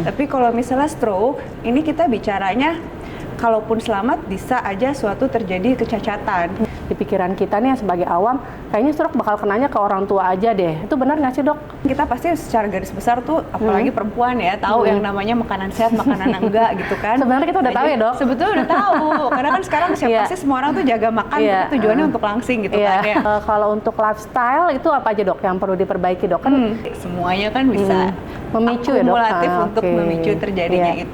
Tapi kalau misalnya stroke, ini kita bicaranya kalaupun selamat bisa aja suatu terjadi kecacatan. Di pikiran kita nih sebagai awam, kayaknya stroke bakal kenanya ke orang tua aja deh. Itu benar nggak sih, Dok? Kita pasti secara garis besar tuh, apalagi perempuan ya, tahu yang namanya makanan sehat, makanan enggak gitu kan. Sebenarnya kita udah tahu ya, Dok? Sebetulnya udah tahu. Karena kan sekarang siapa sih semua orang tuh jaga makan, tapi tujuannya untuk langsing gitu kan ya. Kalau untuk lifestyle itu apa aja, Dok, yang perlu diperbaiki, Dok? Kan semuanya kan bisa memicu ya, Dok? Akumulatif untuk memicu terjadinya itu.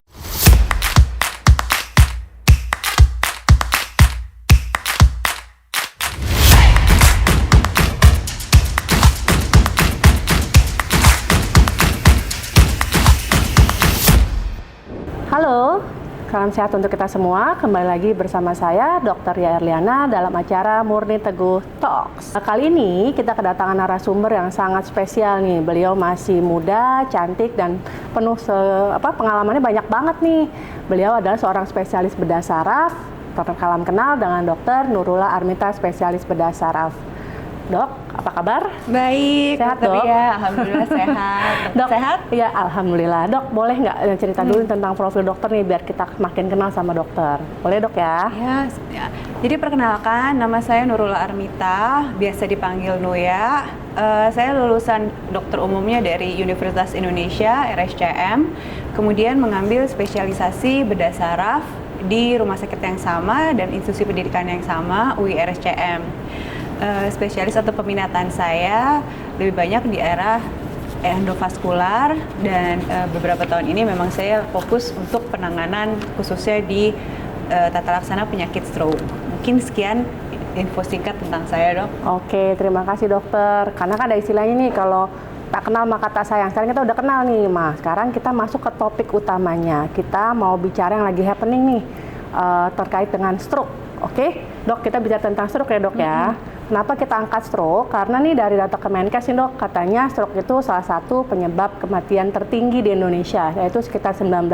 Halo, salam sehat untuk kita semua. Kembali lagi bersama saya, Dr. Yaya Erliana, dalam acara Murni Teguh Talks. Kali ini kita kedatangan narasumber yang sangat spesial nih. Beliau masih muda, cantik, dan penuh pengalamannya banyak banget nih. Beliau adalah seorang spesialis bedah saraf, terkalam kenal dengan Dr. Nurula Armita, spesialis bedah saraf. Dok, apa kabar? Baik, sehat, Dok? Ya, alhamdulillah sehat. Dok, sehat? Ya, alhamdulillah. Dok, boleh nggak cerita dulu tentang profil dokter nih, biar kita makin kenal sama dokter? Boleh, Dok, ya? Ya. Jadi perkenalkan, nama saya Nurula Armita, biasa dipanggil Nuya. Saya lulusan dokter umumnya dari Universitas Indonesia, RSCM. Kemudian mengambil spesialisasi bedah saraf di rumah sakit yang sama dan institusi pendidikan yang sama, UI RSCM. Spesialis atau peminatan saya lebih banyak di arah endovaskular dan beberapa tahun ini memang saya fokus untuk penanganan khususnya di tata laksana penyakit stroke. Mungkin sekian info singkat tentang saya, Dok. Oke, terima kasih, dokter. Karena kan ada istilahnya nih, kalau tak kenal maka tak sayang. Sekarang kita udah kenal nih, Mas. Sekarang kita masuk ke topik utamanya. Kita mau bicara yang lagi happening nih, terkait dengan stroke. Oke, Dok, kita bicara tentang stroke ya, Dok, ya. Kenapa kita angkat stroke? Karena nih dari data Kemenkes nih, Dok, katanya stroke itu salah satu penyebab kematian tertinggi di Indonesia, yaitu sekitar 19%.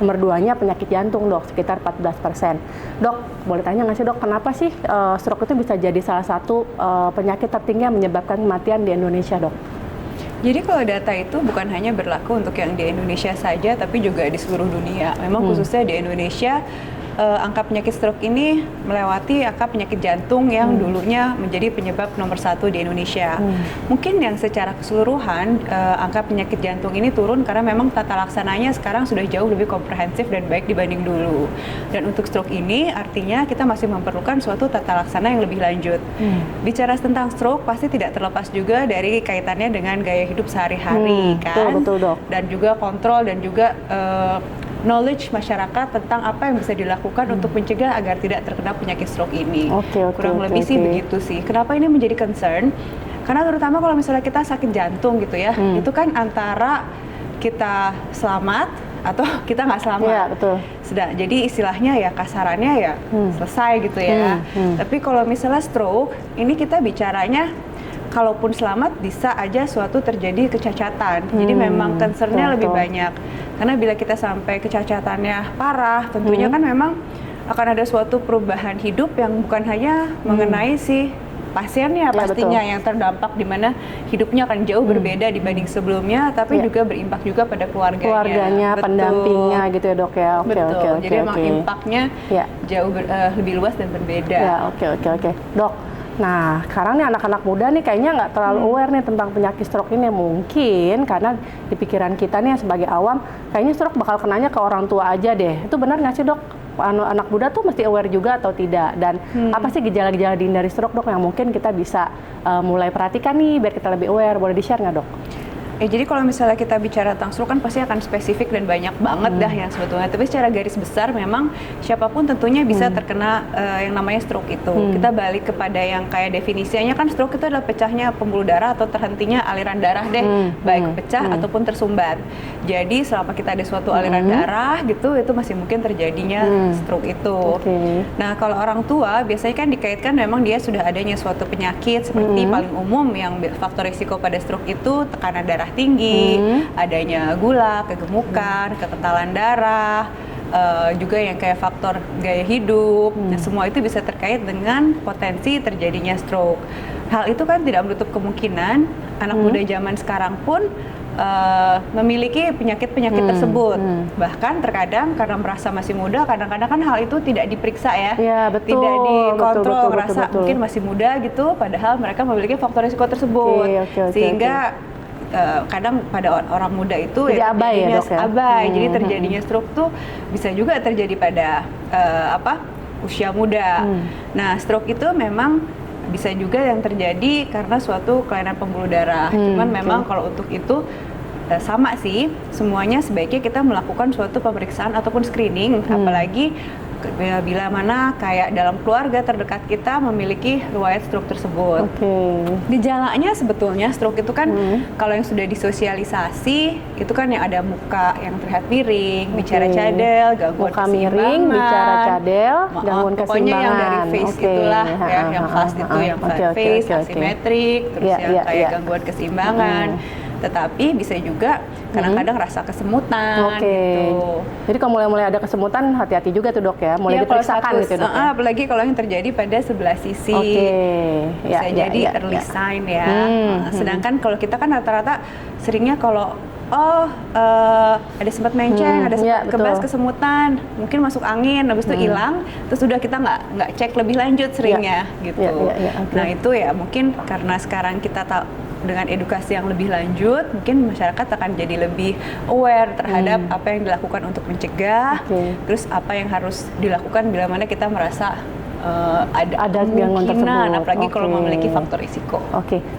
Nomor 2-nya penyakit jantung, Dok, sekitar 14%. Dok, boleh tanya nggak sih, Dok, kenapa sih stroke itu bisa jadi salah satu penyakit tertinggi yang menyebabkan kematian di Indonesia, Dok? Jadi kalau data itu bukan hanya berlaku untuk yang di Indonesia saja, tapi juga di seluruh dunia. Memang khususnya di Indonesia, angka penyakit stroke ini melewati angka penyakit jantung yang dulunya menjadi penyebab nomor 1 di Indonesia. Mungkin yang secara keseluruhan angka penyakit jantung ini turun karena memang tata laksananya sekarang sudah jauh lebih komprehensif dan baik dibanding dulu. Dan untuk stroke ini artinya kita masih memerlukan suatu tata laksana yang lebih lanjut. Bicara tentang stroke pasti tidak terlepas juga dari kaitannya dengan gaya hidup sehari-hari, kan? Betul, Dok. Dan juga kontrol dan juga knowledge masyarakat tentang apa yang bisa dilakukan untuk mencegah agar tidak terkena penyakit stroke ini. Kurang lebih sih begitu sih. Kenapa ini menjadi concern? Karena terutama kalau misalnya kita sakit jantung gitu ya, itu kan antara kita selamat atau kita nggak selamat. Iya, betul. Jadi istilahnya ya kasarannya ya selesai gitu ya. Tapi kalau misalnya stroke, ini kita bicaranya kalaupun selamat bisa aja suatu terjadi kecacatan. Jadi memang concernnya lebih banyak. Karena bila kita sampai kecacatannya parah, tentunya kan memang akan ada suatu perubahan hidup yang bukan hanya mengenai si pasiennya pastinya yang terdampak, di mana hidupnya akan jauh berbeda dibanding sebelumnya, tapi juga berimpak juga pada keluarganya, pendampingnya gitu ya, Dok, ya. Oke. Jadi memang impaknya jauh lebih luas dan berbeda. Ya, oke. Dok, nah, sekarang nih anak-anak muda nih kayaknya nggak terlalu aware nih tentang penyakit stroke ini. Mungkin karena di pikiran kita nih sebagai awam, kayaknya stroke bakal kenanya ke orang tua aja deh. Itu benar nggak sih, Dok? Anak muda tuh mesti aware juga atau tidak? Dan apa sih gejala-gejala dini dari stroke, Dok, yang mungkin kita bisa mulai perhatikan nih biar kita lebih aware? Boleh di-share nggak, Dok? Jadi kalau misalnya kita bicara tentang stroke kan pasti akan spesifik dan banyak banget dah yang sebetulnya. Tapi secara garis besar memang siapapun tentunya bisa terkena yang namanya stroke itu. Kita balik kepada yang kayak definisinya kan, stroke itu adalah pecahnya pembuluh darah atau terhentinya aliran darah deh, baik pecah ataupun tersumbat. Jadi selama kita ada suatu aliran darah gitu, itu masih mungkin terjadinya stroke itu. Nah, kalau orang tua biasanya kan dikaitkan memang dia sudah adanya suatu penyakit seperti paling umum yang faktor risiko pada stroke itu tekanan darah tinggi, adanya gula, kegemukan, kekentalan darah, juga yang kayak faktor gaya hidup. Nah, semua itu bisa terkait dengan potensi terjadinya stroke. Hal itu kan tidak menutup kemungkinan anak muda zaman sekarang pun memiliki penyakit-penyakit tersebut. Bahkan terkadang karena merasa masih muda, kadang-kadang kan hal itu tidak diperiksa ya, betul, tidak dikontrol, merasa betul. mungkin masih muda gitu, padahal mereka memiliki faktor risiko tersebut. Sehingga kadang pada orang muda itu jadi abai ya dok ya? Jadi terjadinya stroke tuh bisa juga terjadi pada usia muda. Nah, stroke itu memang bisa juga yang terjadi karena suatu kelainan pembuluh darah. Cuman memang kalau untuk itu sama sih, semuanya sebaiknya kita melakukan suatu pemeriksaan ataupun screening, apalagi bila mana kayak dalam keluarga terdekat kita memiliki riwayat stroke tersebut. Gejalanya sebetulnya stroke itu kan kalau yang sudah disosialisasi itu kan yang ada muka yang terlihat miring, bicara cadel, gangguan muka keseimbangan, miring, bicara cadel, gangguan keseimbangan. Pokoknya yang dari face itulah ya, yang fast itu yang face, asimetrik, terus yang kayak gangguan keseimbangan. Tetapi bisa juga kadang-kadang rasa kesemutan gitu. Jadi kalau mulai ada kesemutan, hati-hati juga tuh dok ya, mulai diperiksakan gitu dok. Apalagi kalau yang terjadi pada sebelah sisi, bisa jadi early sign ya. Sedangkan kalau kita kan rata-rata seringnya kalau ada sempat menceng, ada sempat kebas kesemutan, mungkin masuk angin, habis itu hilang, terus sudah kita nggak cek lebih lanjut seringnya gitu. Nah itu ya mungkin karena sekarang kita dengan edukasi yang lebih lanjut, mungkin masyarakat akan jadi lebih aware terhadap apa yang dilakukan untuk mencegah, terus apa yang harus dilakukan bila mana kita merasa ada kemungkinan, apalagi kalau memiliki faktor risiko.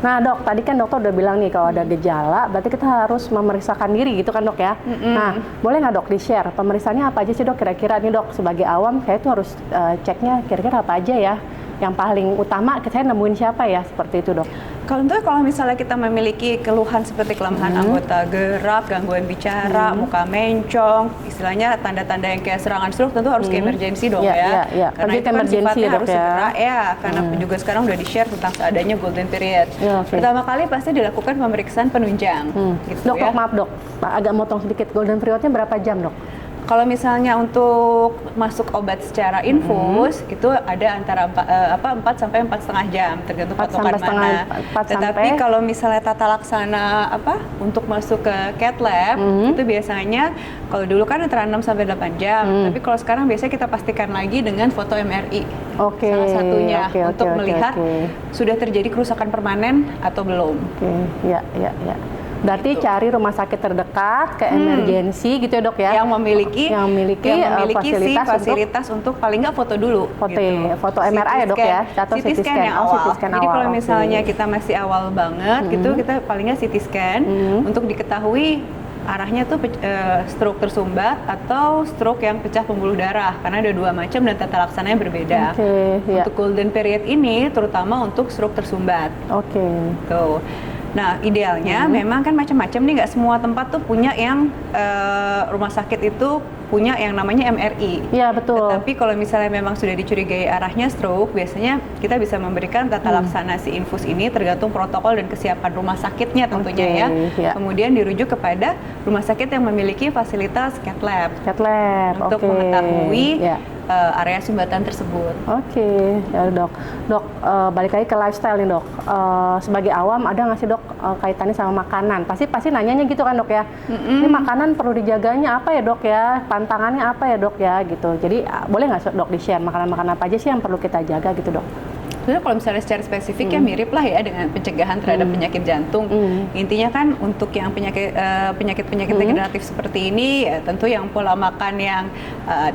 Nah dok, tadi kan dokter udah bilang nih kalau ada gejala, berarti kita harus memeriksakan diri gitu kan dok ya. Nah, boleh nggak dok di-share pemeriksaannya apa aja sih dok kira-kira nih dok, sebagai awam saya tuh harus ceknya kira-kira apa aja ya? Yang paling utama saya nemuin siapa ya, seperti itu dok? Kalau misalnya kita memiliki keluhan seperti kelemahan anggota gerak, gangguan bicara, muka mencong, istilahnya tanda-tanda yang kayak serangan stroke, tentu harus ke emergency dong ya. Karena itu kan sifatnya harus segera ya, karena juga sekarang udah di-share tentang adanya golden period. Pertama kali pasti dilakukan pemeriksaan penunjang. Gitu dok, maaf dok, agak motong sedikit, golden periodnya berapa jam dok? Kalau misalnya untuk masuk obat secara infus itu ada antara 4 sampai 4,5 jam tergantung patokan mana. Tetapi kalau misalnya tata laksana untuk masuk ke cath lab itu biasanya kalau dulu kan antara 6 sampai 8 jam. Tapi kalau sekarang biasanya kita pastikan lagi dengan foto MRI. Salah satunya untuk melihat sudah terjadi kerusakan permanen atau belum. Berarti cari rumah sakit terdekat ke emergency gitu ya dok ya, yang memiliki fasilitas untuk paling nggak foto dulu, foto MRI ya dok ya, atau CT scan yang awal. Jadi kalau misalnya kita masih awal banget gitu, kita paling nggak CT scan untuk diketahui arahnya tuh stroke tersumbat atau stroke yang pecah pembuluh darah, karena ada dua macam dan tata laksananya berbeda. Untuk golden period ini terutama untuk stroke tersumbat. Tuh. Nah, idealnya memang kan macam-macam nih, nggak semua tempat tuh punya yang rumah sakit itu punya yang namanya MRI. Iya, betul. Tapi kalau misalnya memang sudah dicurigai arahnya stroke, biasanya kita bisa memberikan tata laksana si infus ini tergantung protokol dan kesiapan rumah sakitnya tentunya Kemudian dirujuk kepada rumah sakit yang memiliki fasilitas cath lab. Untuk mengetahui area sumbatan tersebut. Ya dok. Dok, balik lagi ke lifestyle nih dok. Sebagai awam ada nggak sih dok kaitannya sama makanan? Pasti nanyanya gitu kan dok ya. Ini makanan perlu dijaganya apa ya dok ya? Pantangannya apa ya dok ya gitu. Jadi boleh nggak dok di-share makanan-makanan apa aja sih yang perlu kita jaga gitu dok? Sebenarnya kalau misalnya secara spesifik ya mirip lah ya dengan pencegahan terhadap penyakit jantung. Intinya kan untuk yang penyakit degeneratif seperti ini ya tentu yang pola makan yang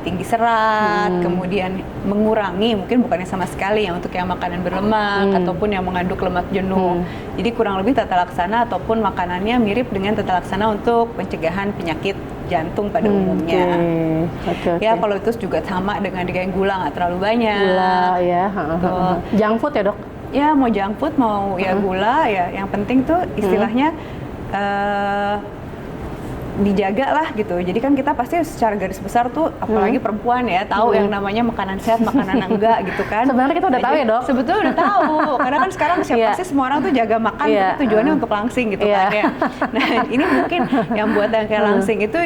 tinggi serat, kemudian mengurangi, mungkin bukannya sama sekali ya untuk yang makanan berlemak ataupun yang mengandung lemak jenuh. Jadi kurang lebih tata laksana ataupun makanannya mirip dengan tata laksana untuk pencegahan penyakit jantung pada umumnya. Ya kalau itu juga sama dengan gula nggak terlalu banyak. Gula ya. Junk food ya dok? Ya mau junk food mau ya gula ya. Yang penting tuh istilahnya dijaga lah gitu. Jadi kan kita pasti secara garis besar tuh apalagi perempuan ya tahu yang namanya makanan sehat, makanan enggak gitu kan. Sebenarnya kita udah tahu ya dok. Sebetulnya udah tahu. Karena kan sekarang pasti semua orang tuh jaga makan tapi tujuannya untuk langsing gitu kan ya. Nah ini mungkin yang buat yang kayak langsing itu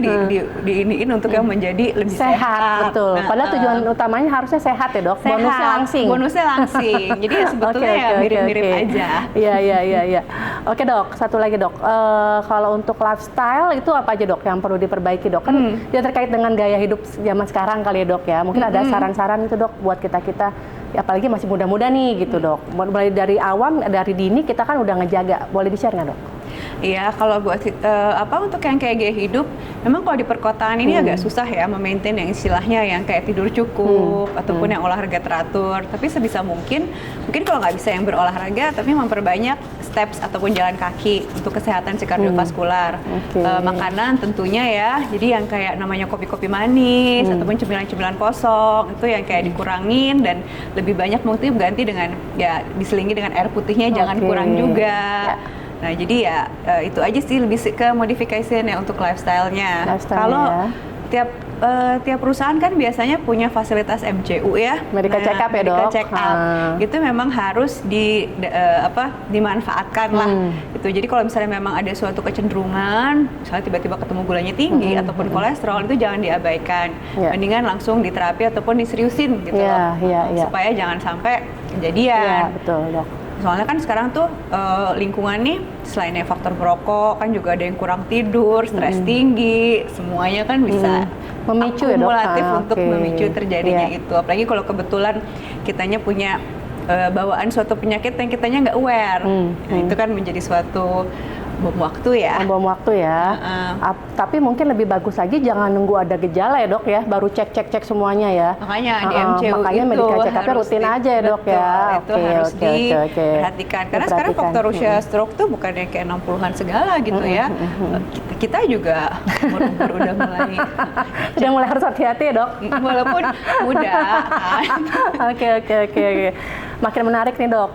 diiniin untuk yang menjadi lebih sehat. Betul. Padahal tujuan utamanya harusnya sehat ya dok. Bonusnya langsing. Bonusnya langsing. Jadi ya sebetulnya ya mirip-mirip aja. Iya. Oke dok, satu lagi dok. Kalau untuk lifestyle itu apa aja dok yang perlu diperbaiki dok? Kan dia terkait dengan gaya hidup zaman sekarang kali ya dok ya. Mungkin ada saran-saran itu dok buat kita ya, apalagi masih muda-muda nih gitu dok. Mulai dari awam, dari dini kita kan udah ngejaga. Boleh di-share nggak dok? Iya, kalau buat untuk yang kayak gaya hidup, memang kalau di perkotaan ini agak susah ya memaintain yang istilahnya yang kayak tidur cukup ataupun yang olahraga teratur. Tapi sebisa mungkin kalau nggak bisa yang berolahraga, tapi memperbanyak steps ataupun jalan kaki untuk kesehatan si kardiovaskular. Makanan tentunya ya, jadi yang kayak namanya kopi-kopi manis ataupun cemilan-cemilan kosong itu yang kayak dikurangin dan lebih banyak mungkin ganti dengan ya diselingi dengan air putihnya, jangan kurang juga. Nah, jadi ya itu aja sih, lebih ke modifikasinya untuk lifestyle-nya. Kalau tiap perusahaan kan biasanya punya fasilitas MCU ya, medical check up ya dok. Medical check up itu memang harus dimanfaatkan lah. Itu jadi kalau misalnya memang ada suatu kecenderungan, misalnya tiba-tiba ketemu gulanya tinggi ataupun kolesterol, itu jangan diabaikan. Mendingan langsung diterapi ataupun diseriusin gitu loh, supaya jangan sampai kejadian. Betul dok. Soalnya kan sekarang tuh lingkungan nih, selainnya faktor merokok kan juga ada yang kurang tidur, stres tinggi, semuanya kan bisa memicu akumulatif ya dok. Untuk memicu terjadinya itu. Apalagi kalau kebetulan kitanya punya bawaan suatu penyakit yang kitanya nggak aware, nah, itu kan menjadi suatu bom waktu ya. Bom waktu ya. Tapi mungkin lebih bagus lagi jangan nunggu ada gejala ya dok ya, baru cek semuanya ya. Makanya di MCU makanya itu medical check-up-nya rutin aja ya dok ya. Itu harus diperhatikan. Karena sekarang faktor usia stroke tuh bukan yang kayak 60-an segala gitu ya. Kita juga umur udah mulai udah mulai harus hati-hati ya dok. Walaupun muda. Oke. Makin menarik nih dok.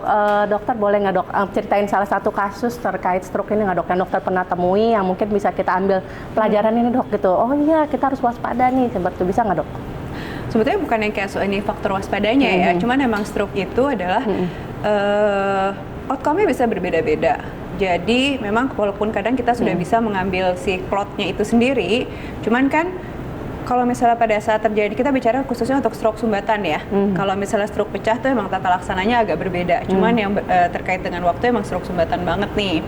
Dokter boleh nggak dok ceritain salah satu kasus terkait stroke ini nggak dok, yang dokter pernah temui yang mungkin bisa kita ambil pelajaran ini dok gitu. Oh iya, kita harus waspada nih, seperti itu, bisa nggak dok? Sebetulnya bukan yang kayak ini faktor waspadanya ya, cuman emang stroke itu adalah outcome-nya bisa berbeda-beda. Jadi memang walaupun kadang kita sudah bisa mengambil si clot-nya itu sendiri, cuman kan kalau misalnya pada saat terjadi, kita bicara khususnya untuk stroke sumbatan ya. Kalau misalnya stroke pecah tuh emang tata laksananya agak berbeda. Cuman yang terkait dengan waktu emang stroke sumbatan banget nih.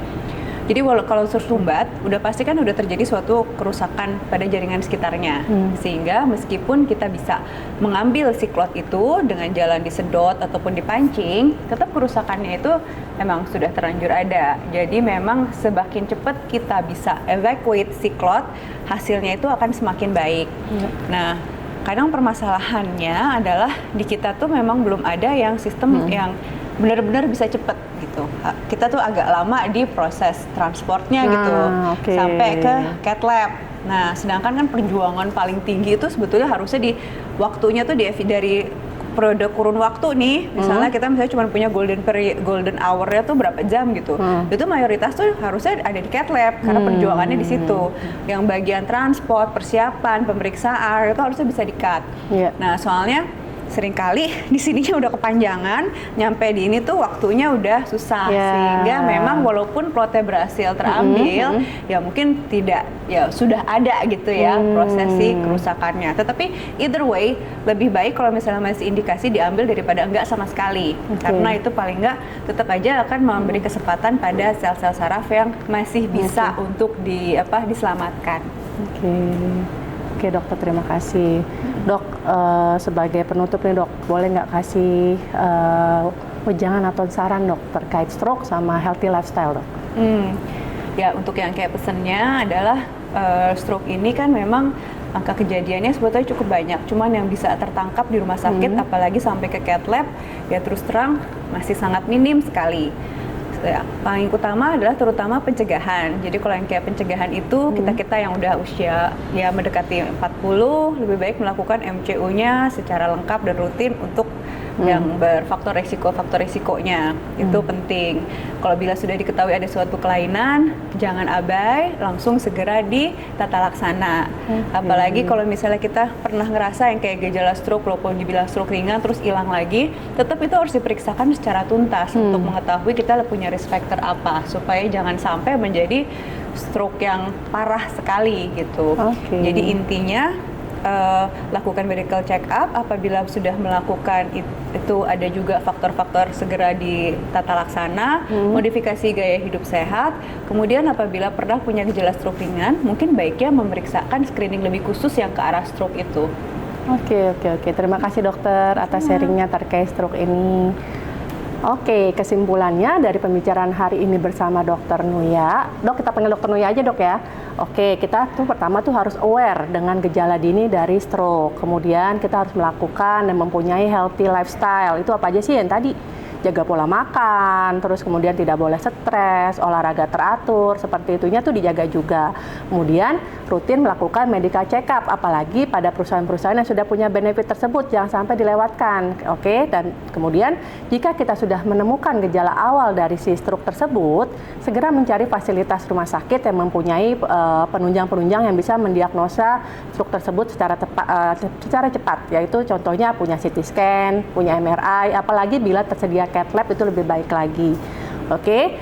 Jadi kalau tersumbat, udah pasti kan udah terjadi suatu kerusakan pada jaringan sekitarnya. Sehingga meskipun kita bisa mengambil si clot itu dengan jalan disedot ataupun dipancing, tetap kerusakannya itu memang sudah terlanjur ada. Jadi memang semakin cepat kita bisa evacuate si clot, hasilnya itu akan semakin baik. Nah, kadang permasalahannya adalah di kita tuh memang belum ada yang sistem yang benar-benar bisa cepat gitu. Kita tuh agak lama di proses transportnya gitu, sampai ke cath lab. Nah, sedangkan kan perjuangan paling tinggi itu sebetulnya harusnya di waktunya tuh dari periode kurun waktu nih, misalnya kita cuma punya golden hour-nya tuh berapa jam gitu. Itu mayoritas tuh harusnya ada di cath lab karena perjuangannya di situ. Yang bagian transport, persiapan, pemeriksaan itu harusnya bisa di-cut. Nah, soalnya seringkali di sininya udah kepanjangan, nyampe di ini tuh waktunya udah susah, sehingga memang walaupun plotnya berhasil terambil, ya mungkin tidak, ya sudah ada gitu ya proses si kerusakannya. Tetapi either way, lebih baik kalau misalnya masih indikasi diambil daripada enggak sama sekali, karena itu paling enggak tetap aja akan memberi kesempatan pada sel-sel saraf yang masih bisa untuk diselamatkan. Oke dokter, terima kasih. Dok, sebagai penutup nih dok, boleh nggak kasih wejangan atau saran dok terkait stroke sama healthy lifestyle dok? Ya, untuk yang kayak pesennya adalah stroke ini kan memang angka kejadiannya sebetulnya cukup banyak, cuman yang bisa tertangkap di rumah sakit apalagi sampai ke cath lab ya terus terang masih sangat minim sekali. Ya, paling utama adalah terutama pencegahan. Jadi kalau yang kayak pencegahan itu kita yang udah usia ya mendekati 40 lebih baik melakukan MCU-nya secara lengkap dan rutin untuk yang berfaktor resikonya. Itu penting. Kalau bila sudah diketahui ada suatu kelainan, jangan abai, langsung segera ditata laksana. Apalagi kalau misalnya kita pernah ngerasa yang kayak gejala stroke, walaupun dibilang stroke ringan terus hilang lagi, tetap itu harus diperiksakan secara tuntas untuk mengetahui kita punya risk factor apa, supaya jangan sampai menjadi stroke yang parah sekali gitu. Jadi intinya lakukan medical check up. Apabila sudah melakukan itu ada juga faktor-faktor segera ditata laksana, modifikasi gaya hidup sehat. Kemudian apabila pernah punya gejala stroke ringan, mungkin baiknya memeriksakan screening lebih khusus yang ke arah stroke itu. Oke. Terima kasih dokter atas sharingnya terkait stroke ini. Oke, kesimpulannya dari pembicaraan hari ini bersama Dokter Nuya. Dok, kita panggil Dokter Nuya aja dok ya. Oke, kita tuh pertama tuh harus aware dengan gejala dini dari stroke. Kemudian kita harus melakukan dan mempunyai healthy lifestyle. Itu apa aja sih yang tadi? Jaga pola makan, terus kemudian tidak boleh stres, olahraga teratur, seperti itunya tuh dijaga juga. Kemudian rutin melakukan medical check up, apalagi pada perusahaan-perusahaan yang sudah punya benefit tersebut, jangan sampai dilewatkan. Oke, dan kemudian jika kita sudah menemukan gejala awal dari si stroke tersebut, segera mencari fasilitas rumah sakit yang mempunyai penunjang-penunjang yang bisa mendiagnosa stroke tersebut secara cepat, yaitu contohnya punya CT scan, punya MRI, apalagi bila tersedia cath lab itu lebih baik lagi. Oke,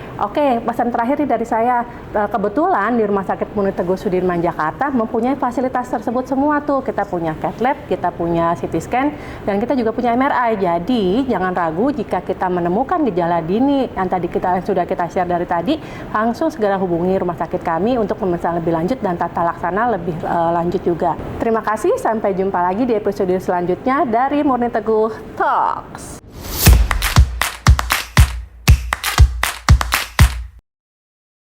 pesan terakhir nih dari saya, kebetulan di Rumah Sakit Muni Teguh Sudirman Jakarta mempunyai fasilitas tersebut semua tuh. Kita punya cath lab, kita punya CT scan, dan kita juga punya MRI. Jadi jangan ragu jika kita menemukan gejala dini yang sudah kita share dari tadi, langsung segera hubungi rumah sakit kami untuk pemeriksaan lebih lanjut dan tata laksana lebih lanjut juga. Terima kasih, sampai jumpa lagi di episode selanjutnya dari Muni Teguh Talks.